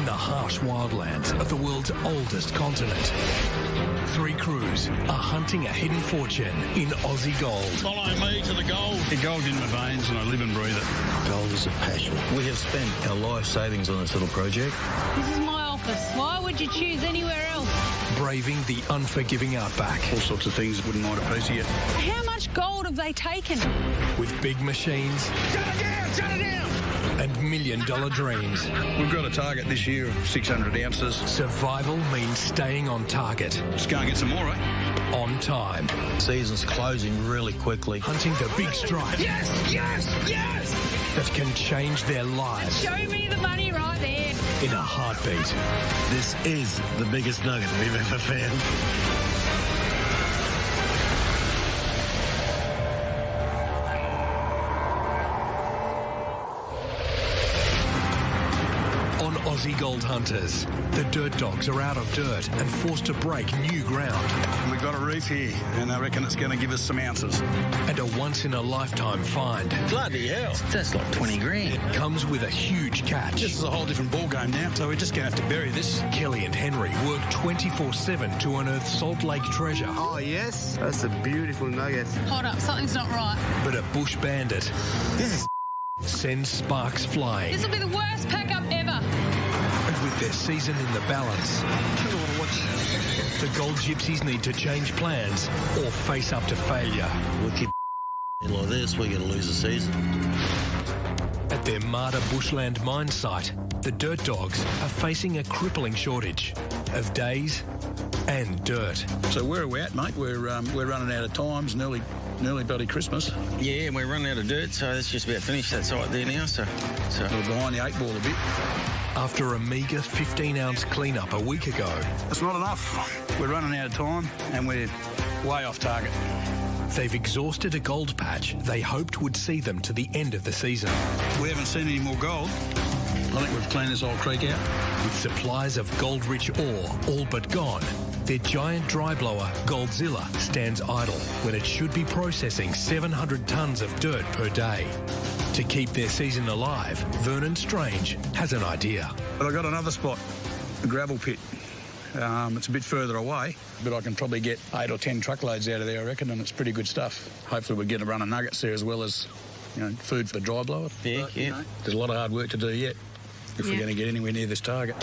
the harsh wildlands of the world's oldest continent. 3 crews are hunting a hidden fortune in Aussie gold. Follow me to the gold. The gold in my veins and I live and breathe it. Gold is a passion. We have spent our life savings on this little project. This is my office. Why would you choose anywhere else? Braving the unforgiving outback. All sorts of things wouldn't mind a piece of you. How much gold have they taken? With big machines. Shut it down! Shut it down! And million-dollar dreams. We've got a target this year of 600 ounces. Survival means staying on target. Let's go and get some more, eh? On time. Season's closing really quickly. Hunting the big strike. Yes! Yes! Yes! That can change their lives. Show me the money right there. In a heartbeat. This is the biggest nugget we've ever found. On Aussie Gold Hunters, the dirt dogs are out of dirt and forced to break new ground. We've got a reef here and I reckon it's going to give us some ounces. And a once-in-a-lifetime find. Bloody hell. That's like 20 grand. Comes with a huge catch. This is a whole different ball game now, so we're just going to have to bury this. Kelly and Henry work 24/7 to unearth Salt Lake treasure. Oh, yes. That's a beautiful nugget. Hold up, something's not right. But a bush bandit This is sends sparks flying. This will be the worst pack-up ever. And with their season in the balance, the gold gypsies need to change plans or face up to failure. We keep like this, we're going to lose the season. At their Marta bushland mine site, the dirt dogs are facing a crippling shortage of days and dirt. So where are we at, mate? We're running out of time. It's nearly bloody Christmas. Yeah, and we're running out of dirt, so that's just about finished. That's right there now, so. We're behind the 8 ball a bit. After a meagre 15-ounce cleanup a week ago, It's not enough. We're running out of time and we're way off target. they've exhausted a gold patch they hoped would see them to the end of the season. We haven't seen any more gold. I think we've cleaned this old creek out. With supplies of gold-rich ore all but gone, their giant dry blower, Goldzilla, stands idle when it should be processing 700 tonnes of dirt per day. To keep their season alive, Vernon Strange has an idea. But I got another spot, a gravel pit. It's a bit further away, but I can probably get 8 or 10 truckloads out of there, I reckon, and it's pretty good stuff. Hopefully we'll get a run of nuggets there as well as, food for the dry blower. Yeah, yeah. There's a lot of hard work to do yet if we're going to get anywhere near this target.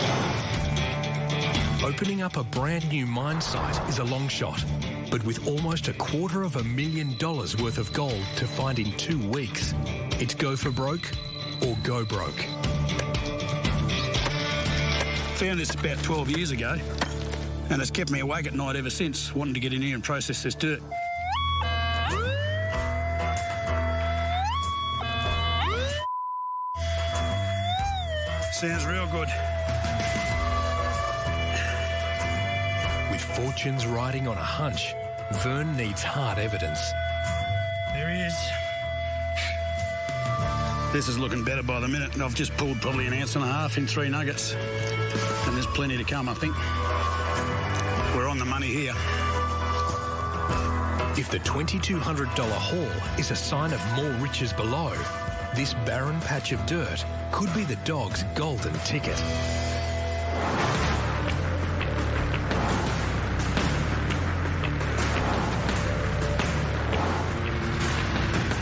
Opening up a brand new mine site is a long shot, but with almost $250,000 worth of gold to find in 2 weeks, it's go for broke or go broke. Found this about 12 years ago, and it's kept me awake at night ever since, wanting to get in here and process this dirt. Sounds real good. With fortunes riding on a hunch, Vern needs hard evidence. There he is. This is looking better by the minute, and I've just pulled probably 1.5 ounces in 3 nuggets. And there's plenty to come, I think. We're on the money here. If the $2,200 haul is a sign of more riches below, this barren patch of dirt could be the dog's golden ticket.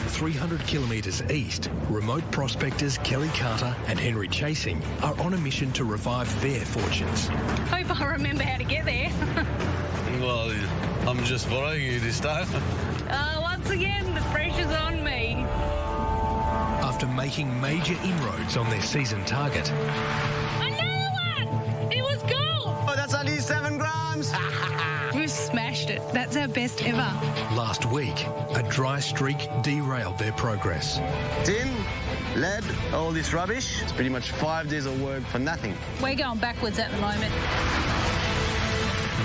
300 kilometres east, remote prospectors Kelly Carter and Henry Chasing are on a mission to revive their fortunes. Hope I remember how to get there. Well, I'm just following you this time. Once again, the pressure's on me. After making major inroads on their season target, Another one! It was gold! Oh, that's only 7 grams. We've smashed it. That's our best ever. last week, a dry streak derailed their progress. Tin, lead, all this rubbish. It's pretty much 5 days of work for nothing. We're going backwards at the moment.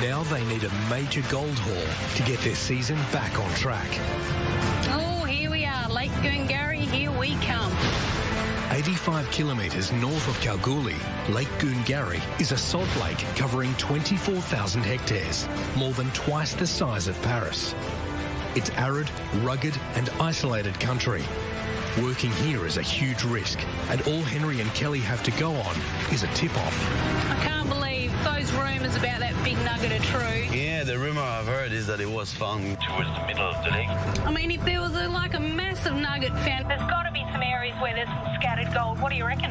Now they need a major gold haul to get their season back on track. Oh, here we are. Lake Goongarrie, here we come. 85 kilometres north of Kalgoorlie, Lake Goongarrie is a salt lake covering 24,000 hectares, more than twice the size of Paris. It's arid, rugged and isolated country. Working here is a huge risk, and all Henry and Kelly have to go on is a tip-off. I can't believe those rumours about that big nugget are true. Yeah, the rumour I've heard is that it was found towards the middle of the lake. I mean, if there was a massive nugget found, there's got to be some areas where there's some scattered gold. What do you reckon?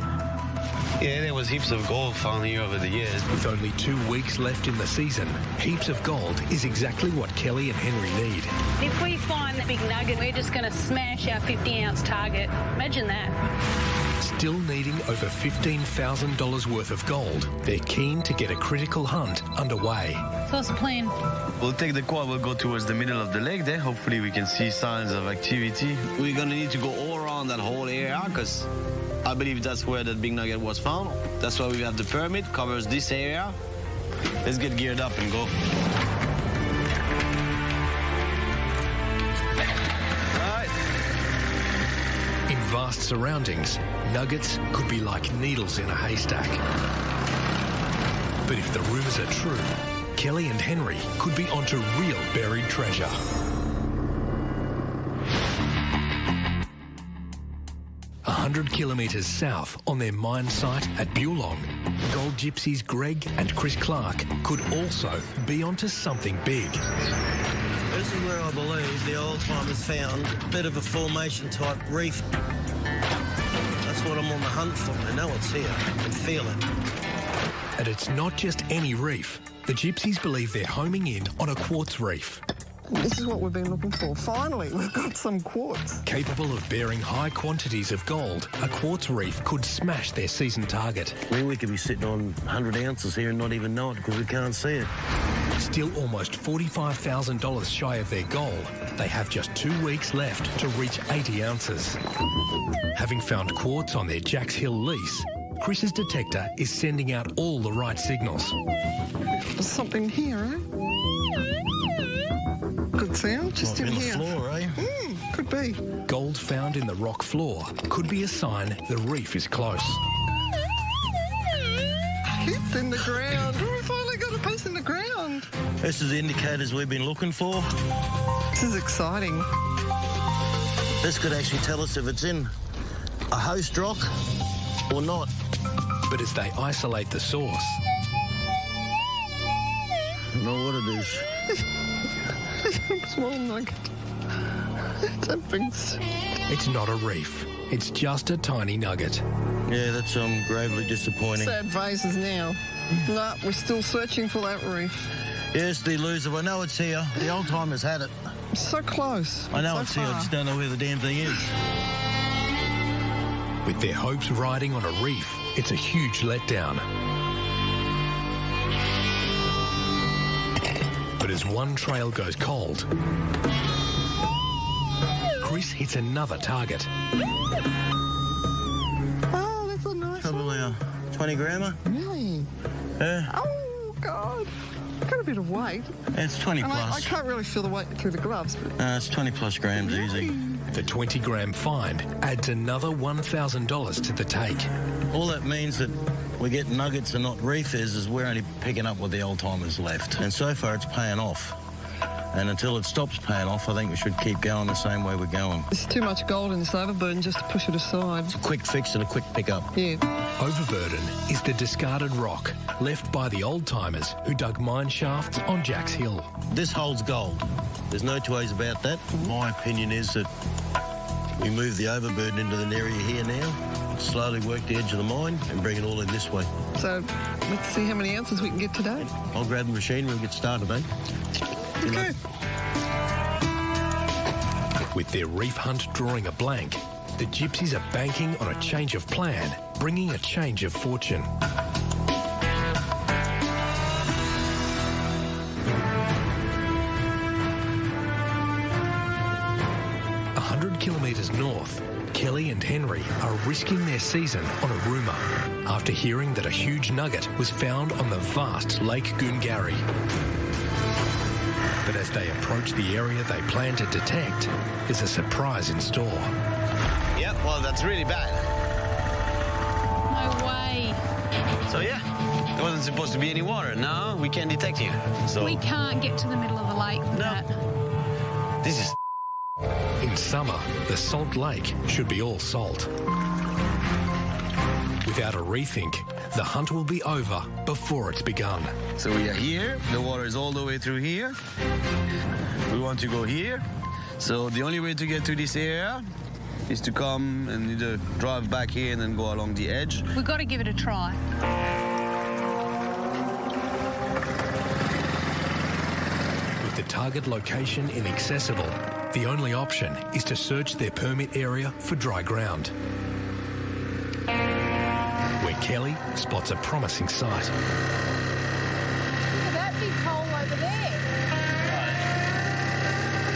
Yeah, there was heaps of gold found here over the years. With only 2 weeks left in the season, heaps of gold is exactly what Kelly and Henry need. If we find the big nugget, we're just going to smash our 50-ounce target. Imagine that. Still needing over $15,000 worth of gold, they're keen to get a critical hunt underway. So what's the plan? We'll take the quad, we'll go towards the middle of the lake there. Hopefully we can see signs of activity. We're going to need to go all around that whole area because I believe that's where that big nugget was found. That's why we have the permit, covers this area. Let's get geared up and go. In vast surroundings, nuggets could be like needles in a haystack. But if the rumours are true, Kelly and Henry could be onto real buried treasure. A 100 kilometres south on their mine site at Bulong, gold gypsies Greg and Chris Clark could also be onto something big. This is where I believe the old timers found a bit of a formation type reef. That's what I'm on the hunt for. I know it's here. I can feel it. And it's not just any reef. The gypsies believe they're homing in on a quartz reef. This is what we've been looking for. Finally, we've got some quartz. Capable of bearing high quantities of gold, a quartz reef could smash their season target. I mean, we could be sitting on 100 ounces here and not even know it because we can't see it. Still almost $45,000 shy of their goal, they have just 2 weeks left to reach 80 ounces. Having found quartz on their Jacks Hill lease, Chris's detector is sending out all the right signals. There's something here, eh? Good sound, just in here. The floor, eh? Could be. Gold found in the rock floor could be a sign the reef is close. It's in the ground. We finally got a piece in the ground. This is the indicators we've been looking for. This is exciting. This could actually tell us if it's in a host rock or not. But as they isolate the source, I don't know what it is. Small nugget. it's not a reef. It's just a tiny nugget. Yeah, that's gravely disappointing. Sad faces now. No, we're still searching for that reef. Yes, the elusive. I know it's here. The old timers had it. So close. I know so it's here. I just don't know where the damn thing is. With their hopes riding on a reef, it's a huge letdown. But as one trail goes cold, Chris hits another target. Oh, that's a nice one. Probably a 20 grammer. Really? Yeah. Oh, God. Got a bit of weight. It's 20 And plus. I can't really feel the weight through the gloves. But... It's 20 plus grams easy. The 20-gram find adds another $1,000 to the take. All that means that we get nuggets and not reefers is we're only picking up what the old timers left. And so far it's paying off. And until it stops paying off, I think we should keep going the same way we're going. There's too much gold in this overburden just to push it aside. It's a quick fix and a quick pickup. Yeah. Overburden is the discarded rock left by the old-timers who dug mine shafts on Jacks Hill. This holds gold. There's no two ways about that. My opinion is that we move the overburden into the area here now, slowly work the edge of the mine and bring it all in this way. So let's see how many ounces we can get today. I'll grab the machine and we'll get started, eh? Okay. With their reef hunt drawing a blank, the gypsies are banking on a change of plan, bringing a change of fortune. 100 kilometres north, Kelly and Henry are risking their season on a rumour after hearing that a huge nugget was found on the vast Lake Goongarrie. But as they approach the area they plan to detect, there's a surprise in store. Yep, well, that's really bad. No way. So, yeah, there wasn't supposed to be any water. No, we can't detect here. So We can't get to the middle of the lake with that. this is... In summer, the salt lake should be all salt. Without a rethink, the hunt will be over before it's begun. So we are here. The water is all the way through here. We want to go here. So the only way to get to this area is to come and either drive back here and then go along the edge. We've got to give it a try. With the target location inaccessible, the only option is to search their permit area for dry ground, where Kelly spots a promising site. Look at that big hole over there.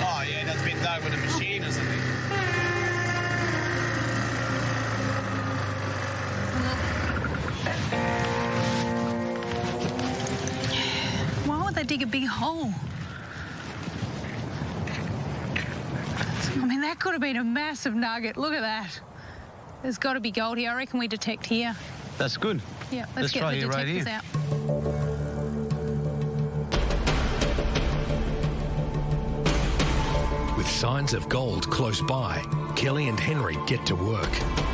Oh, yeah, that's been dug with a machine or something. Why would they dig a big hole? I mean, that could have been a massive nugget. Look at that. There's got to be gold here. I reckon we detect here. That's good. Yeah, Let's get try the it right detectors here. out. With signs of gold close by, Kelly and Henry get to work,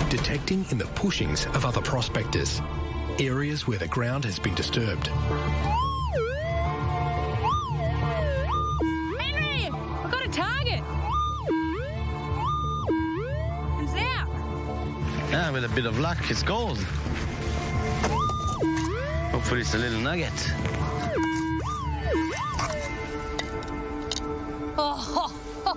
detecting in the pushings of other prospectors, areas where the ground has been disturbed. Henry, I've got a target. It's out. Yeah, with a bit of luck, it's gold. Hopefully it's a little nugget.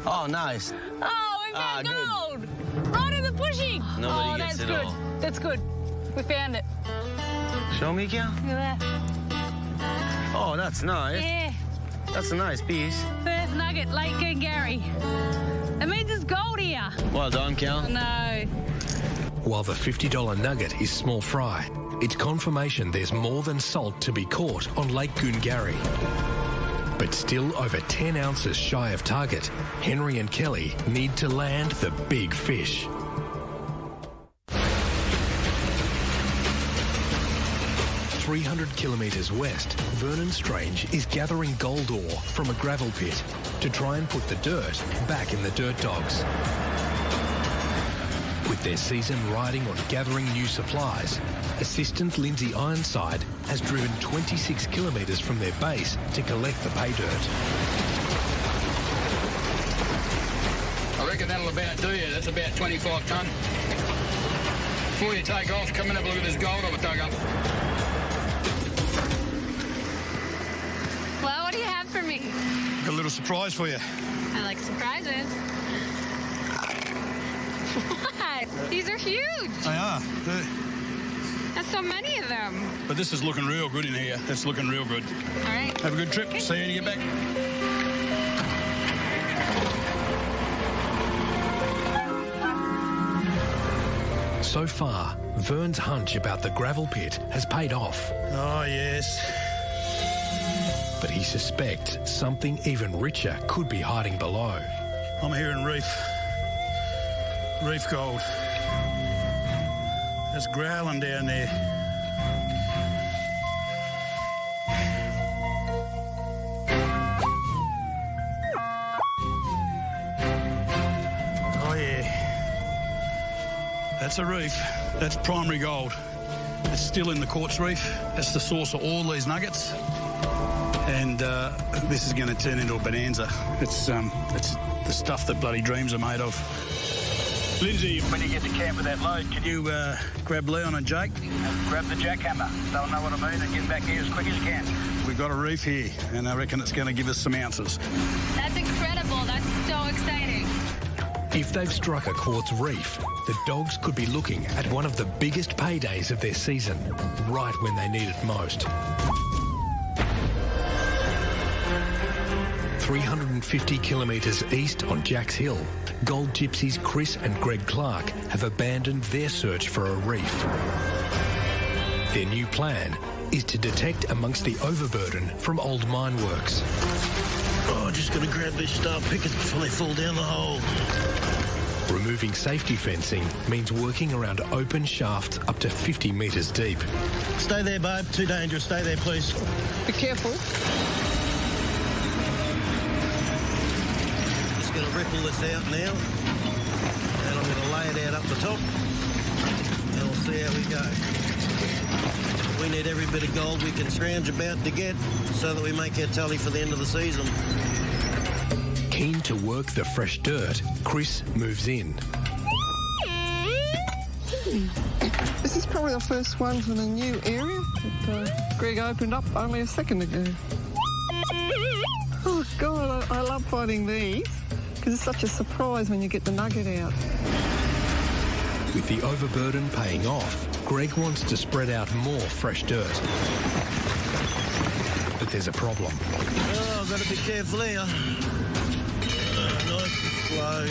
Oh, nice. Oh, we found good. gold. Right in the bushing. Nobody that's gets it good. all. That's good. We found it. Show me, Kel. Look at that. Oh, that's nice. Yeah. That's a nice piece. First nugget, Lake Glengarry. It means there's gold here. Well done, Kel. No. While the $50 nugget is small fry, it's confirmation there's more than salt to be caught on Lake Glengarry. But still over 10 ounces shy of target, Henry and Kelly need to land the big fish. "300 kilometres west, Vernon Strange is gathering gold ore from a gravel pit to try and put the dirt back in the dirt dogs. With their season riding on gathering new supplies, assistant Lindsay Ironside has driven 26 kilometres from their base to collect the pay dirt. I reckon that'll about do you. That's about 25 tonne. Before you take off, come and have a look at this gold I've dug up. Well, what do you have for me? Got a little surprise for you. I like surprises. What? These are huge. They are. There's so many of them. But this is looking real good in here. It's looking real good. All right. Have a good trip. See you when you get back. So far, Vern's hunch about the gravel pit has paid off, Oh, yes. but he suspects something even richer could be hiding below. I'm hearing reef gold. There's growling down there. Oh, yeah. That's a reef. That's primary gold. It's still in the quartz reef. That's the source of all these nuggets. And this is going to turn into a bonanza. It's the stuff that bloody dreams are made of. Lindsay, when you get to camp with that load, can you grab Leon and Jake? Grab the jackhammer. They'll know what I mean and get back here as quick as you can. We've got a reef here, and I reckon it's going to give us some ounces. That's incredible. That's so exciting. If they've struck a quartz reef, the dogs could be looking at one of the biggest paydays of their season, right when they need it most. 350 kilometres east on Jacks Hill, gold gypsies Chris and Greg Clark have abandoned their search for a reef. Their new plan is to detect amongst the overburden from old mine works. Oh, just got to grab this star pickets before they fall down the hole. Removing safety fencing means working around open shafts up to 50 metres deep. Stay there, babe. Too dangerous. Stay there, please. Be careful. Just going to ripple this out now. going to lay it out up the top, and we'll see how we go. We need every bit of gold we can scrounge about to get so that we make our tally for the end of the season. Keen to work the fresh dirt, Chris moves in. This is probably the first one from the new area that Greg opened up only a second ago. Oh, God, I love finding these because it's such a surprise when you get the nugget out. With the overburden paying off, Greg wants to spread out more fresh dirt. But there's a problem. Oh, I've got to be careful here. Nice and slow.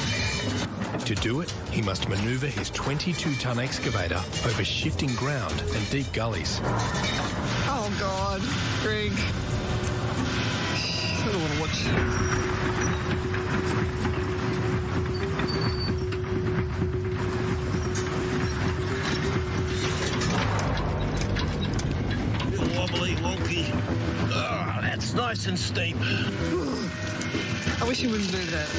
To do it, he must manoeuvre his 22-tonne excavator over shifting ground and deep gullies. Oh, God, Greg. I don't want to watch you. Wobbly, wonky. Oh, that's nice and steep. I wish you wouldn't do that.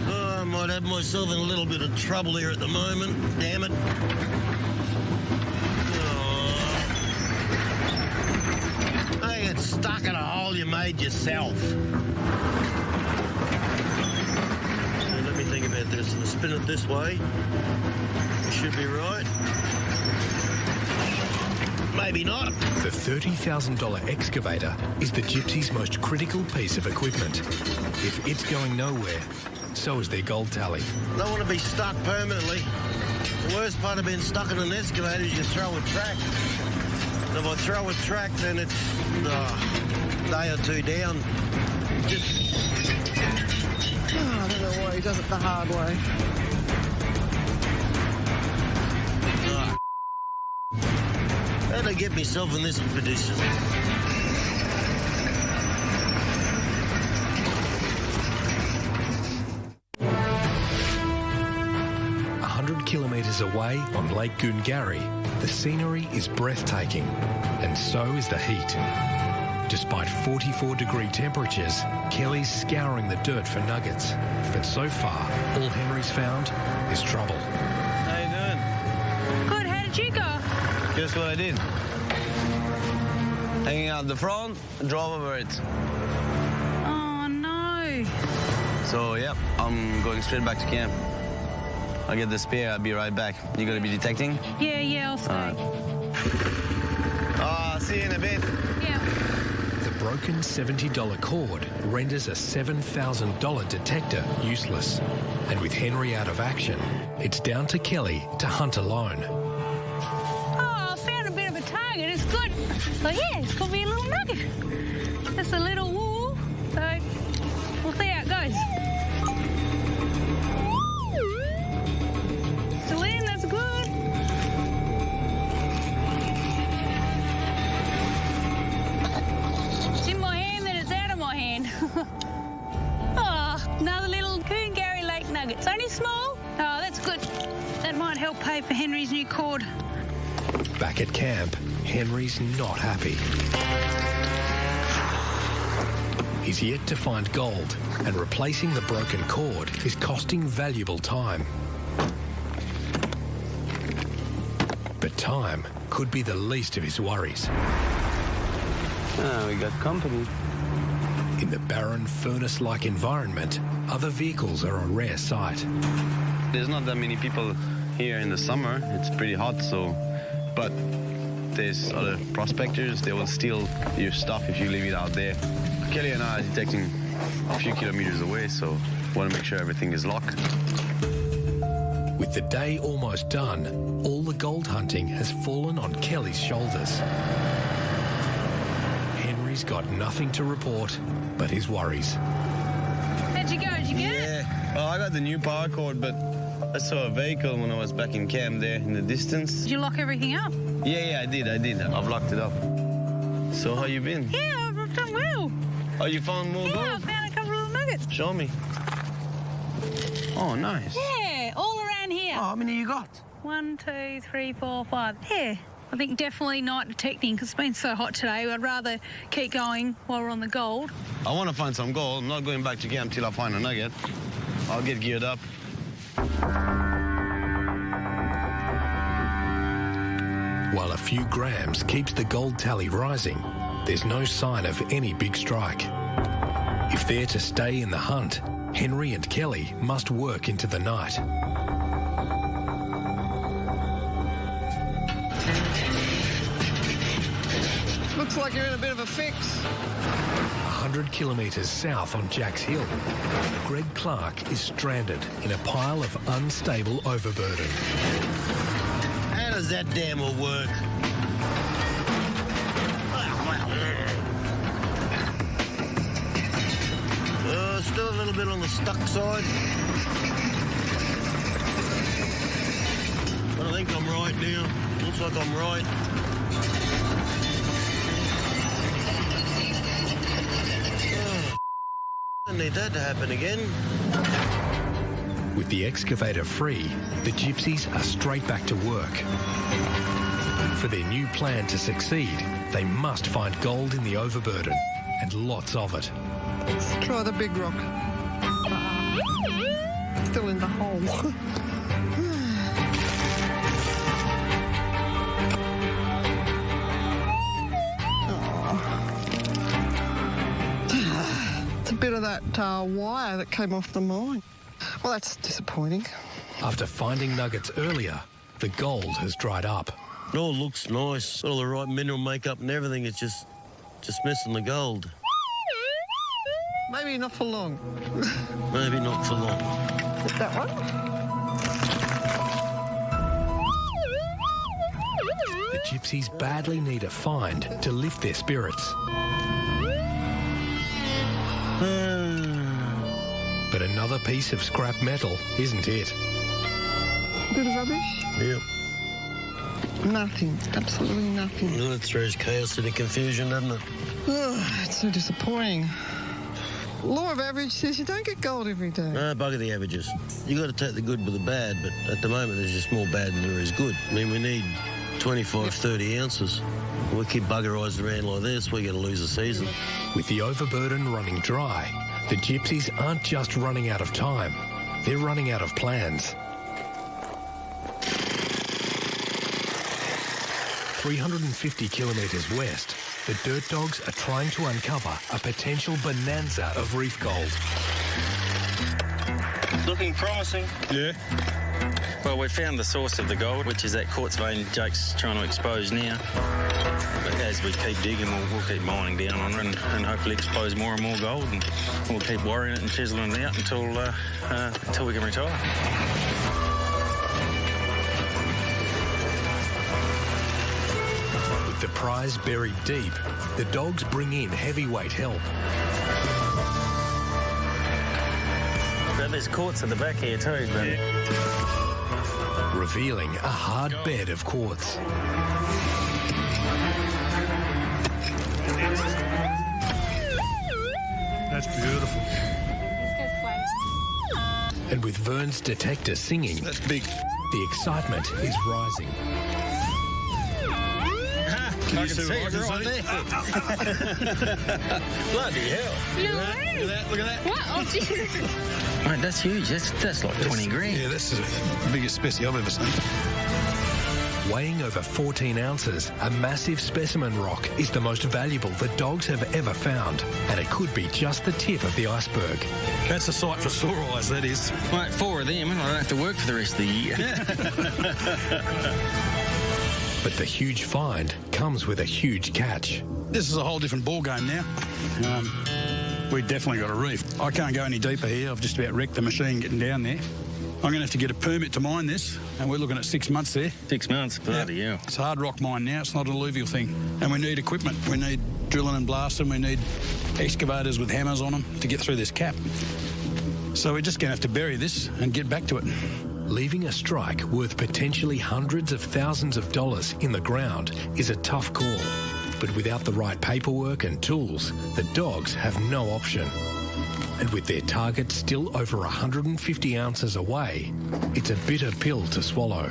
Oh, I might have myself in a little bit of trouble here at the moment. Damn it. Oh. I get stuck in a hole you made yourself. Think about this. We'll spin it this way. It should be right. Maybe not. The $30,000 excavator is the Gypsy's most critical piece of equipment. If it's going nowhere, so is their gold tally. Don't want to be stuck permanently. The worst part of being stuck in an excavator is you throw a track. And if I throw a track, then it's a day or two down. Oh, I don't know why he does it the hard way. How'd I get myself in this position? 100 kilometres away on Lake Goongarrie, the scenery is breathtaking, and so is the heat. Despite 44-degree temperatures, Kelly's scouring the dirt for nuggets. But so far, all Henry's found is trouble. How you doing? Good, how did you go? Guess what I did? Hanging out the front, drove over it. Oh, no. So, yep, I'm going straight back to camp. I'll get the spare, I'll be right back. You gonna be detecting? Yeah, I'll stay. I'll see you in a bit. Yeah. The broken $70 cord renders a $7,000 detector useless. And with Henry out of action, it's down to Kelly to hunt alone. Oh, I found a bit of a target. It's good. So, yeah, it's could be a little nugget. Just a little wool. So, we'll see how it goes. Still in, that's good. It's in my hand, then it's out of my hand. Oh, another little Goongarrie Lake nugget. It's only small. Oh, that's good. That might help pay for Henry's new cord. Back at camp, Henry's not happy. He's yet to find gold, and replacing the broken cord is costing valuable time. But time could be the least of his worries. Ah, we got company. In the barren, furnace-like environment, other vehicles are a rare sight. There's not that many people here in the summer. It's pretty hot, so... But there's other prospectors. They will steal your stuff if you leave it out there. Kelly and I are detecting a few kilometers away, so want to make sure everything is locked. With the day almost done, all the gold hunting has fallen on Kelly's shoulders. Henry's got nothing to report but his worries. How'd you go? Did you get it? Yeah. Well, I got the new power cord, but I saw a vehicle when I was back in camp there in the distance. Did you lock everything up? Yeah, I did. I've locked it up. So how you been? Yeah, I've done well. Oh, you found more Yeah, I gold? found a couple of nuggets. Show me. Oh, nice. Yeah, all around here. Oh, how many you got? 1, 2, 3, 4, 5. Here. I think definitely night detecting because it's been so hot today. I'd rather keep going while we're on the gold. I want to find some gold. I'm not going back to camp until I find a nugget. I'll get geared up. While a few grams keeps the gold tally rising, there's no sign of any big strike. If they're to stay in the hunt, Henry and Kelly must work into the night. Looks like you're in a bit of a fix. 100 kilometres south on Jack's Hill, Greg Clark is stranded in a pile of unstable overburden. How does that damn all work? Still a little bit on the stuck side. But I think I'm right now. Looks like I'm right. I need that to happen again. With the excavator free, the gypsies are straight back to work. For their new plan to succeed, they must find gold in the overburden, and lots of it. Let's try the big rock. Still in the hole. It's a bit of that wire that came off the mine. Well, that's disappointing. After finding nuggets earlier, the gold has dried up. It all looks nice. All the right mineral makeup and everything. It's just missing the gold. Maybe not for long. Maybe not for long. Is that one? The gypsies badly need a find to lift their spirits. But another piece of scrap metal isn't it. Bit of rubbish? Yep. Nothing. Absolutely nothing. Well, it throws chaos into confusion, doesn't it? It's so disappointing. Law of average says you don't get gold every day. No, bugger the averages. You got to take the good with the bad, but at the moment there's just more bad than there is good. I mean, we need 25, 30 ounces. We keep buggerising around like this, we're going to lose the season. With the overburden running dry, the gypsies aren't just running out of time, they're running out of plans. 350 kilometres west, the Dirt Dogs are trying to uncover a potential bonanza of reef gold. Looking promising. Yeah. Well, we found the source of the gold, which is that quartz vein Jake's trying to expose now. But as we keep digging, we'll keep mining down on it and hopefully expose more and more gold. And we'll keep worrying it and chiseling it out until we can retire. With the prize buried deep, the dogs bring in heavyweight help. But there's quartz at the back here too, but... Revealing a hard bed of quartz. That's beautiful. And with Vern's detector singing, That's big. the excitement is rising. Can you see what I can see? Bloody hell. Look at that. What? Oh, Jesus. Mate, that's huge. That's like 20 grand. Yeah, that's the biggest specie I've ever seen. Weighing over 14 ounces, a massive specimen rock is the most valuable the dogs have ever found, and it could be just the tip of the iceberg. That's a sight for sore eyes, that is. Mate, 4 of them and I don't have to work for the rest of the year. But the huge find comes with a huge catch. This is a whole different ball game now. We definitely got a reef. I can't go any deeper here. I've just about wrecked the machine getting down there. I'm going to have to get a permit to mine this, and we're looking at 6 months there. 6 months? Bloody hell. It's a hard rock mine now. It's not an alluvial thing. And we need equipment. We need drilling and blasting. We need excavators with hammers on them to get through this cap. So we're just going to have to bury this and get back to it. Leaving a strike worth potentially hundreds of thousands of dollars in the ground is a tough call. But without the right paperwork and tools, the dogs have no option. And with their target still over 150 ounces away, it's a bitter pill to swallow.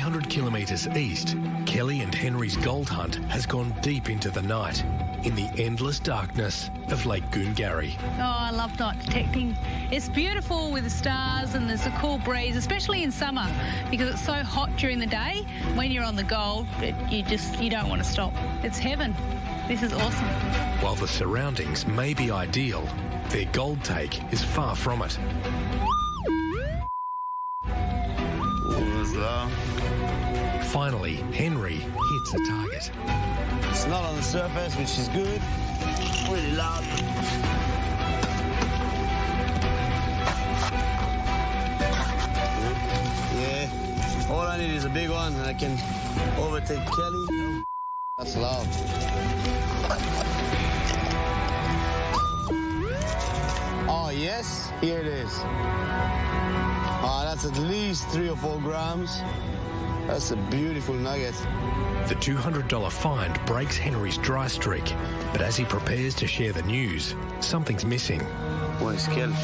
300 kilometres east, Kelly and Henry's gold hunt has gone deep into the night in the endless darkness of Lake Goongarrie. Oh, I love night detecting. It's beautiful with the stars and there's a cool breeze, especially in summer, because it's so hot during the day. When you're on the gold, you don't want to stop. It's heaven. This is awesome. While the surroundings may be ideal, their gold take is far from it. Finally, Henry hits a target. It's not on the surface, which is good. Really loud. Yeah. All I need is a big one and I can overtake Kelly. That's loud. Oh, yes. Here it is. Oh, that's at least 3 or 4 grams. That's a beautiful nugget. The $200 find breaks Henry's dry streak, but as he prepares to share the news, something's missing. Where's Kelly?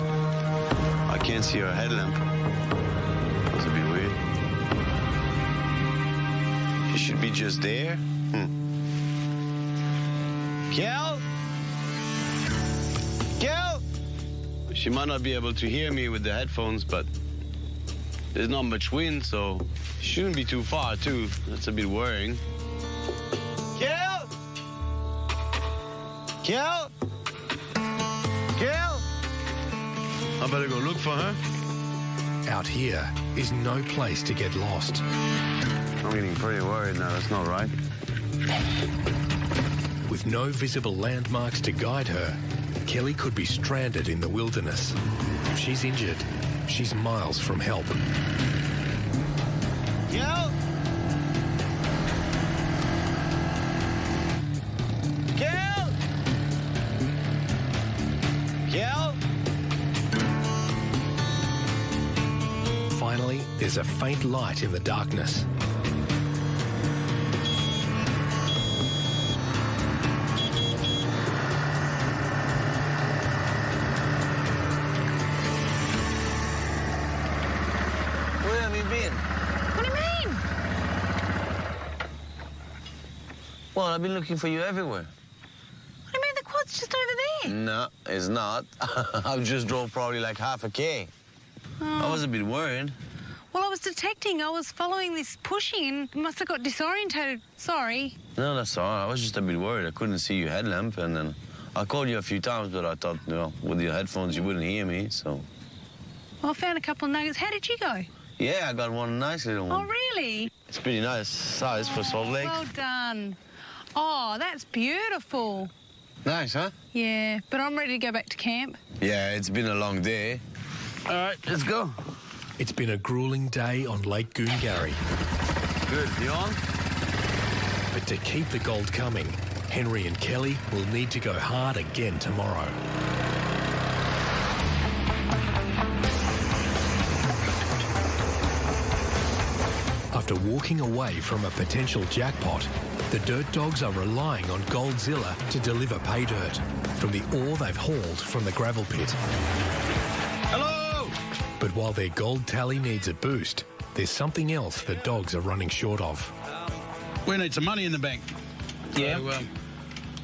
I can't see her headlamp. That's a bit weird. She should be just there. Kel? Kel? She might not be able to hear me with the headphones, but there's not much wind, so she shouldn't be too far, too. That's a bit worrying. Kel? Kel? Kel? I better go look for her. Out here is no place to get lost. I'm getting pretty worried now. That's not right. With no visible landmarks to guide her, Kelly could be stranded in the wilderness. If she's injured, she's miles from help. Kel? Kel? Kel? Finally, there's a faint light in the darkness. Where have you been? What do you mean? Well, I've been looking for you everywhere. What do you mean? The quad's just over there. No, it's not. I've just drove probably like half a K. I was a bit worried. Well, I was detecting. I was following this pushing and must have got disorientated. Sorry. No, that's all right. I was just a bit worried. I couldn't see your headlamp, and then I called you a few times, but I thought, you know, with your headphones you wouldn't hear me, so... Well, I found a couple of nuggets. How did you go? Yeah, I got one nice little one. Oh, really? It's pretty nice size for Salt Lake. Well done. Oh, that's beautiful. Nice, huh? Yeah, but I'm ready to go back to camp. Yeah, it's been a long day. All right, let's go. It's been a grueling day on Lake Goongarrie. Good, you on? But to keep the gold coming, Henry and Kelly will need to go hard again tomorrow. After walking away from a potential jackpot, the Dirt Dogs are relying on Goldzilla to deliver pay dirt from the ore they've hauled from the gravel pit. Hello! But while their gold tally needs a boost, there's something else the dogs are running short of. We need some money in the bank. Yeah. So,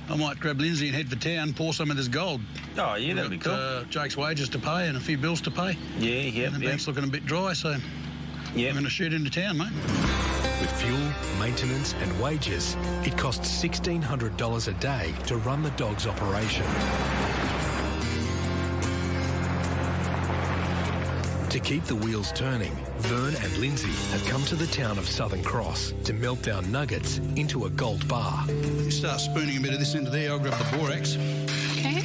I might grab Lindsay and head for town, pour some of this gold. Oh, yeah, that'd be cool. Jake's wages to pay and a few bills to pay. Yeah, And the bank's looking a bit dry, so Yeah. I'm going to shoot into town, mate. With fuel, maintenance and wages, it costs $1,600 a day to run the dogs' operation. To keep the wheels turning, Vern and Lindsay have come to the town of Southern Cross to melt down nuggets into a gold bar. You start spooning a bit of this into there, I'll grab the borax. Okay.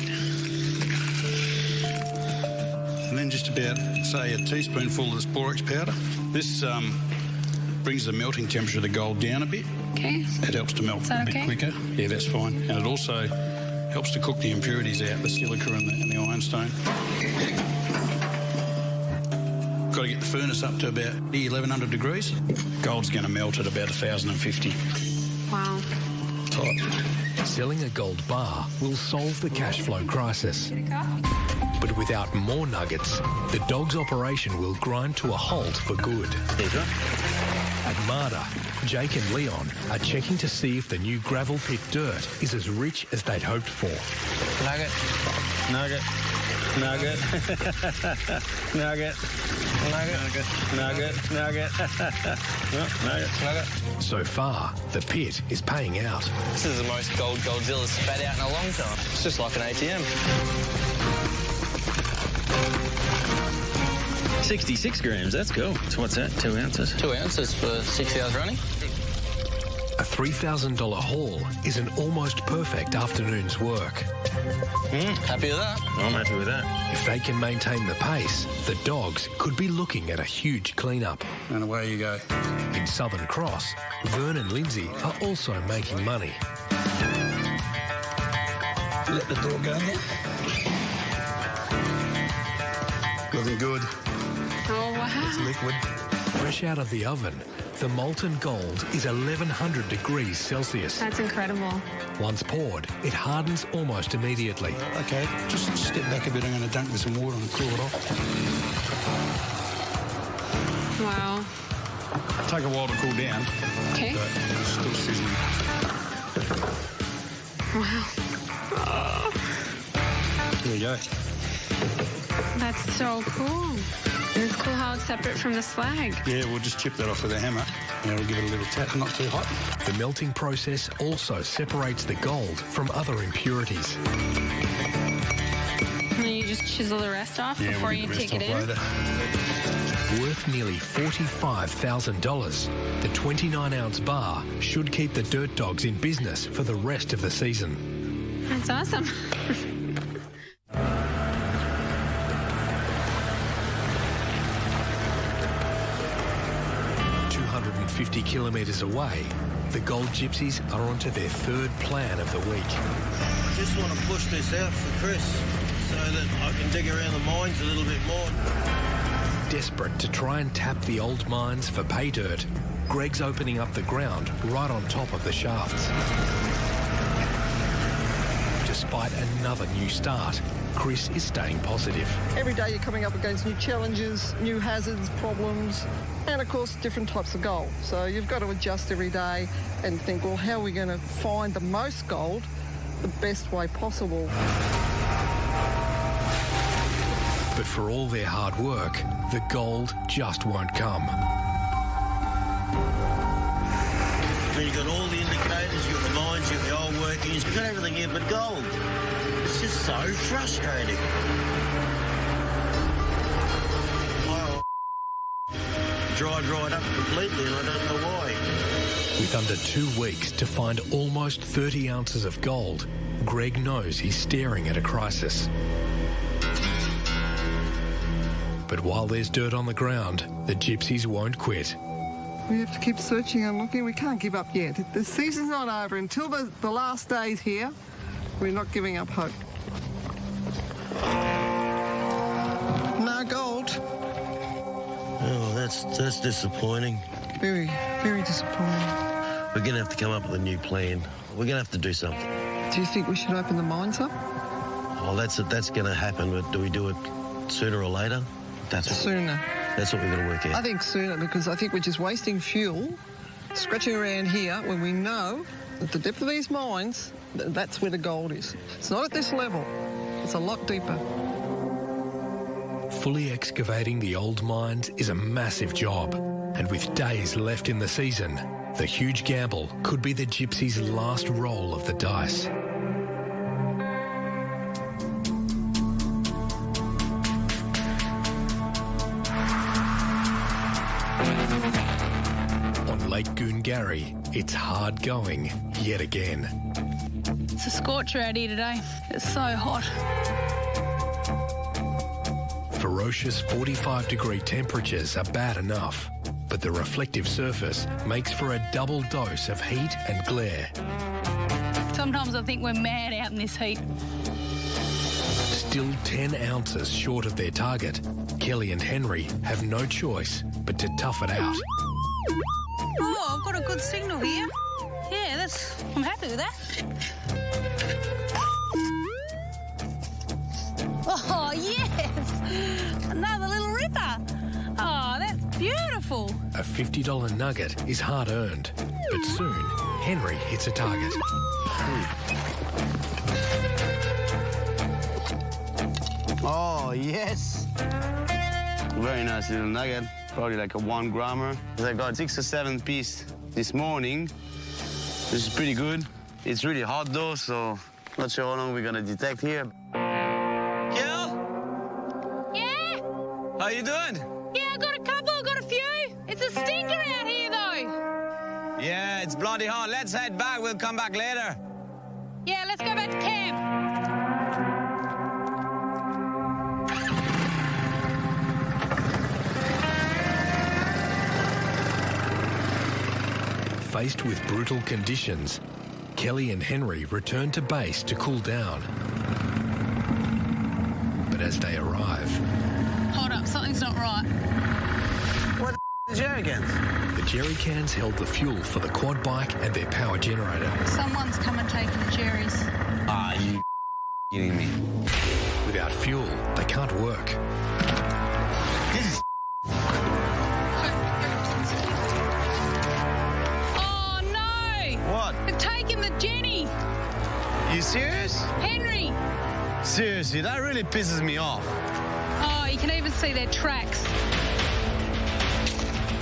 And then just about, say, a teaspoonful of this borax powder. This brings the melting temperature of the gold down a bit. Okay. It helps to melt Is that a bit okay? quicker. Yeah, that's fine. And it also helps to cook the impurities out, the silica and the ironstone. Got to get the furnace up to about 1100 degrees. Gold's going to melt at about 1050. Wow. Tight. Selling a gold bar will solve the cash flow crisis. But without more nuggets, the dog's operation will grind to a halt for good. At Marda, Jake and Leon are checking to see if the new gravel pit dirt is as rich as they'd hoped for. Nugget. Nugget. Nugget. Nugget. Nugget. Nugget. Nugget. Nugget. Nugget. So far, the pit is paying out. This is the most gold Goldzilla's spat out in a long time. It's just like an ATM. 66 grams, that's cool. So what's that, 2 ounces? 2 ounces for 6 hours running. A $3,000 haul is an almost perfect afternoon's work. Happy with that? I'm happy with that. If they can maintain the pace, the dogs could be looking at a huge clean-up. And away you go. In Southern Cross, Vern and Lindsay are also making money. Let the door go now. Looking good. Oh, wow. It's liquid. Fresh out of the oven, the molten gold is 1,100 degrees Celsius. That's incredible. Once poured, it hardens almost immediately. Okay, just step back a bit. I'm going to dunk with some water and cool it off. Wow. Take a while to cool down. Okay. But it's still sizzling. Wow. There you go. That's so cool. It's cool how it's separate from the slag. Yeah, we'll just chip that off with a hammer. And we'll give it a little tap, not too hot. The melting process also separates the gold from other impurities. And then you just chisel the rest off before you take it in. Later. Worth nearly $45,000, the 29-ounce bar should keep the dirt dogs in business for the rest of the season. That's awesome. 250 kilometres away, the Gold Gypsies are onto their third plan of the week. I just want to push this out for Chris so that I can dig around the mines a little bit more. Desperate to try and tap the old mines for pay dirt, Greg's opening up the ground right on top of the shafts. Despite another new start, Chris is staying positive. Every day you're coming up against new challenges, new hazards, problems, and of course different types of gold. So you've got to adjust every day and think, well, how are we going to find the most gold the best way possible? But for all their hard work, the gold just won't come. You've got all the indicators, you've got the mines, you've got the old workings, you've got everything here but gold. It's just so frustrating. Well, dried right up completely and I don't know why. With under 2 weeks to find almost 30 ounces of gold, Greg knows he's staring at a crisis. But while there's dirt on the ground, the Gypsies won't quit. We have to keep searching and looking. We can't give up yet. The season's not over. Until the last day's here, we're not giving up hope. No gold. Oh, that's disappointing. Very, very disappointing. We're going to have to come up with a new plan. We're going to have to do something. Do you think we should open the mines up? Oh, that's going to happen, but do we do it sooner or later? Sooner. That's what we've got to work out. I think sooner, because I think we're just wasting fuel, scratching around here when we know at the depth of these mines, that's where the gold is. It's not at this level. It's a lot deeper. Fully excavating the old mines is a massive job, and with days left in the season, the huge gamble could be the Gypsies' last roll of the dice. On Lake Goongarrie, it's hard going yet again. It's a scorcher out here today. It's so hot. Ferocious 45-degree temperatures are bad enough, but the reflective surface makes for a double dose of heat and glare. Sometimes I think we're mad out in this heat. Still 10 ounces short of their target, Kelly and Henry have no choice but to tough it out. Oh, I've got a good signal here. Yeah, I'm happy with that. Oh, yeah! yes! Another little ripper. Oh, that's beautiful. A $50 nugget is hard-earned, but soon Henry hits a target. Oh, yes. Very nice little nugget. Probably like a 1 grammer. I got 6 or 7 pieces this morning. This is pretty good. It's really hot though, so not sure how long we're gonna detect here. Gil? Yeah? How you doing? Yeah, I got a couple, I got a few. It's a stinker out here though. Yeah, it's bloody hot. Let's head back. We'll come back later. Yeah, let's go back to camp. Faced with brutal conditions, Kelly and Henry return to base to cool down. But as they arrive... Hold up, something's not right. What the jerry cans? The jerry cans held the fuel for the quad bike and their power generator. Someone's come and taken the jerrys. Ah, you kidding me? Without fuel, they can't work. This is Oh no! what? They've taken the Jenny. You serious? Henry! Seriously, that really pisses me off. Oh, you can even see their tracks.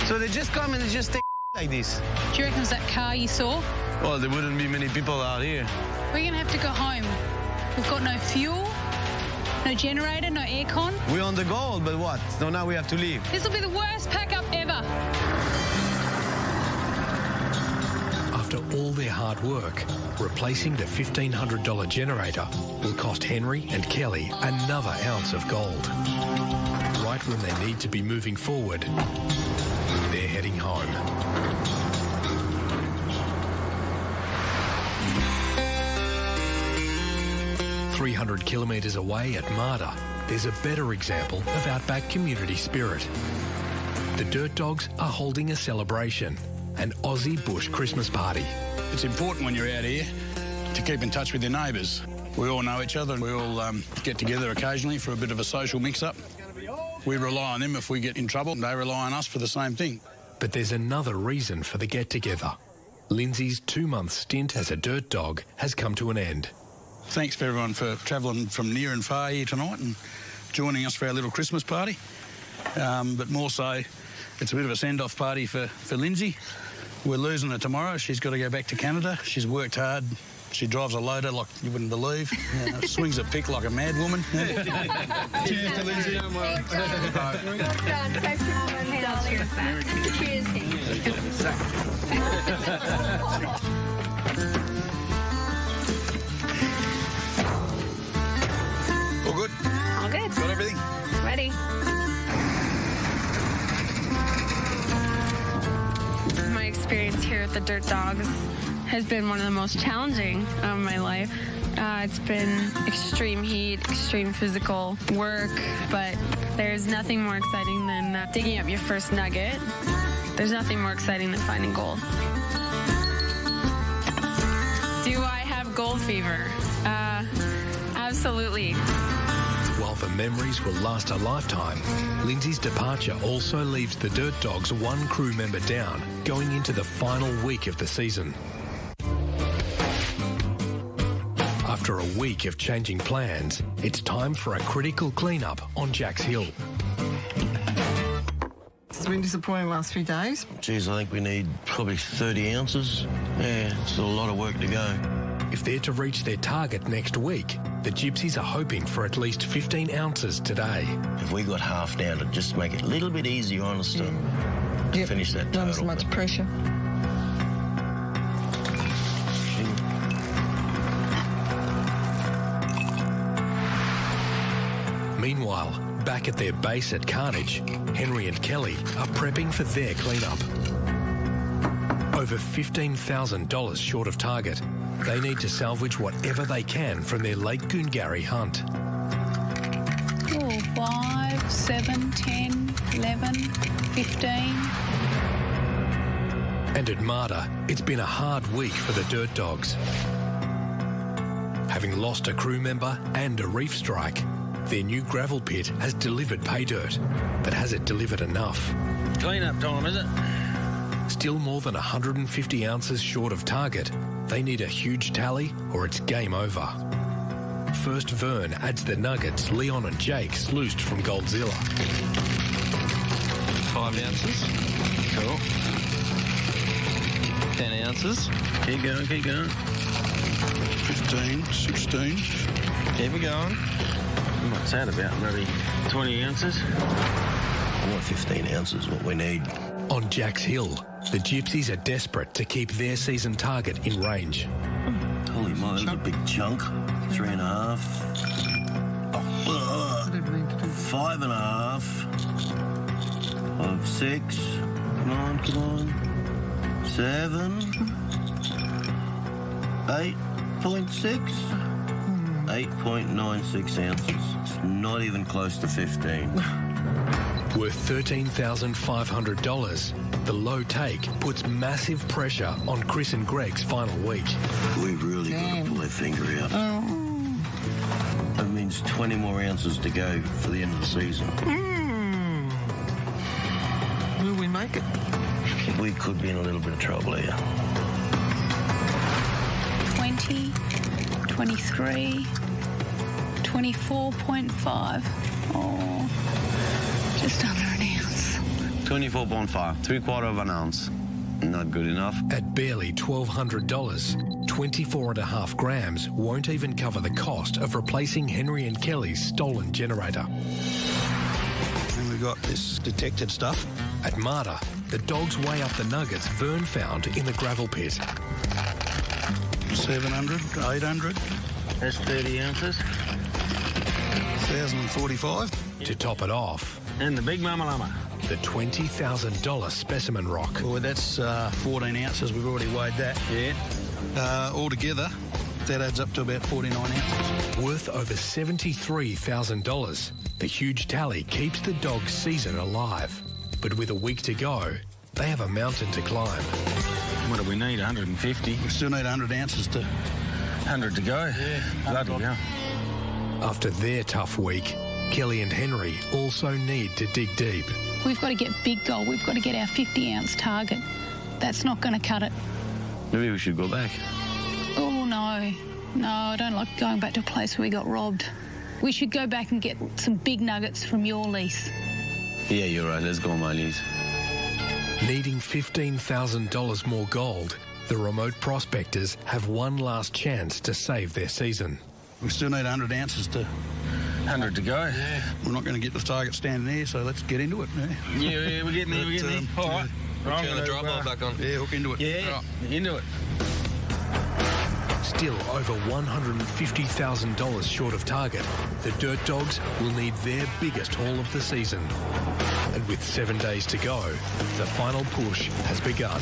So they just come and they just take like this. Do you reckon it was that car you saw? Well, there wouldn't be many people out here. We're going to have to go home. We've got no fuel, no generator, no aircon. We're on the gold, but what? So now we have to leave. This will be the worst pack-up ever. After all their hard work, replacing the $1,500 generator will cost Henry and Kelly another ounce of gold. Right when they need to be moving forward, they're heading home. 300 kilometres away at Marda, there's a better example of outback community spirit. The Dirt Dogs are holding a celebration, an Aussie bush Christmas party. It's important when you're out here to keep in touch with your neighbours. We all know each other. We all get together occasionally for a bit of a social mix-up. We rely on them if we get in trouble. They rely on us for the same thing. But there's another reason for the get-together. Lindsay's 2-month stint as a Dirt Dog has come to an end. Thanks for everyone for travelling from near and far here tonight and joining us for our little Christmas party. But more so, it's a bit of a send-off party for Lindsay. We're losing her tomorrow. She's got to go back to Canada. She's worked hard. She drives a loader like you wouldn't believe. Swings a pick like a mad woman. Cheers to Lindsay. All good? All good. Got everything? Ready. My experience here at the Dirt Dogs has been one of the most challenging of my life. It's been extreme heat, extreme physical work, but there's nothing more exciting than digging up your first nugget. There's nothing more exciting than finding gold. Do I have gold fever? Absolutely. While the memories will last a lifetime, Lindsay's departure also leaves the Dirt Dogs one crew member down going into the final week of the season. After a week of changing plans, it's time for a critical clean-up on Jack's Hill. It's been disappointing the last few days. Geez, I think we need probably 30 ounces. Yeah, still a lot of work to go. If they're to reach their target next week, the Gypsies are hoping for at least 15 ounces today. If we got half down, it'd just make it a little bit easier on us to finish that Not as total. much pressure. Meanwhile, back at their base at Carnage, Henry and Kelly are prepping for their cleanup. Over $15,000 short of target, they need to salvage whatever they can from their Lake Goongarry hunt. 5, 7, 10, 11, 15. And at Marda, it's been a hard week for the Dirt Dogs. Having lost a crew member and a reef strike, Their new gravel pit has delivered pay dirt, but has it delivered enough? Clean up time, is it? Still more than 150 ounces short of target. They need a huge tally or it's game over. First, Vern adds the nuggets Leon and Jake sluiced from Goldzilla. 5 ounces. Cool. 10 ounces. Keep going, keep going. 15, 16. Keep it going. What's that about? Maybe 20 ounces? I want 15 ounces, what we need. On Jack's Hill, the Gypsies are desperate to keep their season target in range. Holy moly, that's a big chunk. 3.5. 5.5. 5, 6. Come on, come on. 7. 8.6. 8.96 ounces. It's not even close to 15. Worth $13,500, the low take puts massive pressure on Chris and Greg's final week. We've really got to pull our finger out. That means 20 more ounces to go for the end of the season. Will we make it? We could be in a little bit of trouble here. 20, 23, 24.5. Oh, just under an ounce. 24.5, 3/4 of an ounce. Not good enough. At barely $1,200, 24.5 grams won't even cover the cost of replacing Henry and Kelly's stolen generator. And we've got this detected stuff. At Marta, the dogs weigh up the nuggets Vern found in the gravel pit. 700, 800, That's 30 ounces. 1,045. To top it off, And the big mama llama. the $20,000 specimen rock. Well, that's 14 ounces. We've already weighed that. Yeah. Altogether, that adds up to about 49 ounces. Worth over $73,000, the huge tally keeps the dog's season alive. But with a week to go, they have a mountain to climb. What do we need? 150? We still need 100 ounces to... 100 to go? Yeah. Bloody hell. After their tough week, Kelly and Henry also need to dig deep. We've got to get big gold. We've got to get our 50-ounce target. That's not going to cut it. Maybe we should go back. Oh, no. No, I don't like going back to a place where we got robbed. We should go back and get some big nuggets from your lease. Yeah, you're right. Let's go on my lease. Needing $15,000 more gold, the remote prospectors have one last chance to save their season. We still need 100 ounces to... 100 to go? Yeah. We're not going to get the target standing there, so let's get into it. Yeah, we're getting there, we're getting there. All right. Turn the dry bulb back on. Yeah, hook into it. Yeah, Right. into it. Still over $150,000 short of target, the Dirt Dogs will need their biggest haul of the season. And with 7 days to go, the final push has begun.